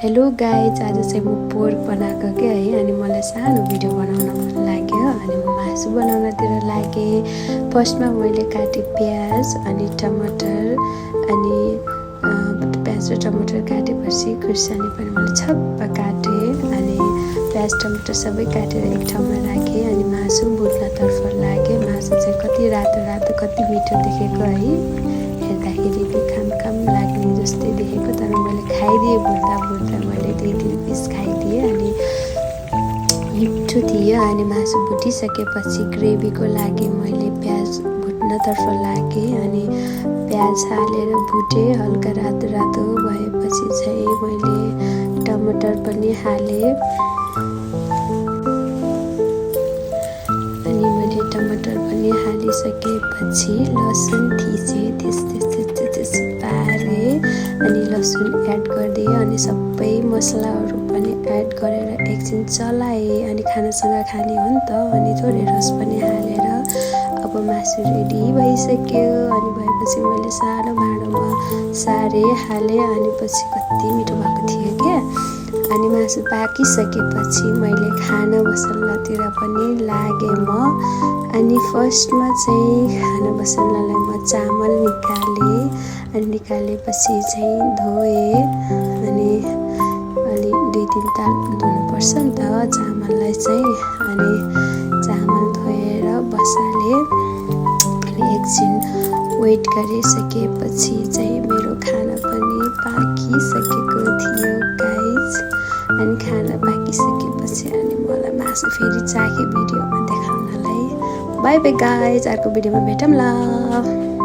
Hello guys, आज चाहिँ म पोर्क बनाएको के है। अनि मलाई सानो भिडियो बनाउन मन लाग्यो अनि म मासु बनाउनतिर लागेँ। फर्स्टमा मैले काटेँ प्याज अनि टमाटर अनि प्याज र टमाटर काटेपछि खुर्सानी पनि मैले छप्प काटेँ अनि प्याज टमाटर सबै काटेर एक ठाउँमा राखेँ अनि मासु भुट्नतर्फ लागेँ। मासु चाहिँ कति रातो रातो कति मिठो देखेको है, हेर्दाखेरि खाम लाग्ने जस्तै देखेको, तर मैले खाइदिएँ। भुट्दा मैले 2-3 पिस खाइदिएँ अनि मिठो थियो। अनि मासु भुटिसकेपछि ग्रेभीको लागि मैले प्याज भुट्नतर्फ लागेँ अनि प्याज हालेर भुटेँ। हल्का रातो रातो भएपछि चाहिँ मैले टमाटर पनि हालेँ अनि मैले टमाटर पनि हालिसकेपछि लसुन थिचेँ, त्यस पारेँ अनि लसुन एड गरिदिएँ अनि सबै मसलाहरू पनि एड गरेर एकछिन चलाएँ। अनि खानासँग खाने हो नि त, अनि थोरै रस पनि हालेर अब मासु रेडी भइसक्यो। अनि भएपछि मैले सानो भाँडोमा सारेँ हालेँ अनि पछि कति मिठो भएको थियो क्या। अनि मासु पाकिसकेपछि मैले खाना मसलातिर पनि लागेँ म। अनि फर्स्टमा चाहिँ खाना मसलालाई म चामल निकालेँ अनि निकालेपछि चाहिँ धोएँ अनि अलि 2-3 ताल धुनुपर्छ नि त चामललाई चाहिँ। अनि चामल धोएर बसालेँ अनि एकछिन वेट गरिसकेपछि चाहिँ मेरो खाना पनि पाकिसकेको थियो गाइज। अनि खाना पाकिसकेपछि अनि मलाई मासु फेरि चाखेँ भिडियोमा देखाउनलाई। बाई बाई गाइज, अर्को भिडियोमा भेटौँ ल।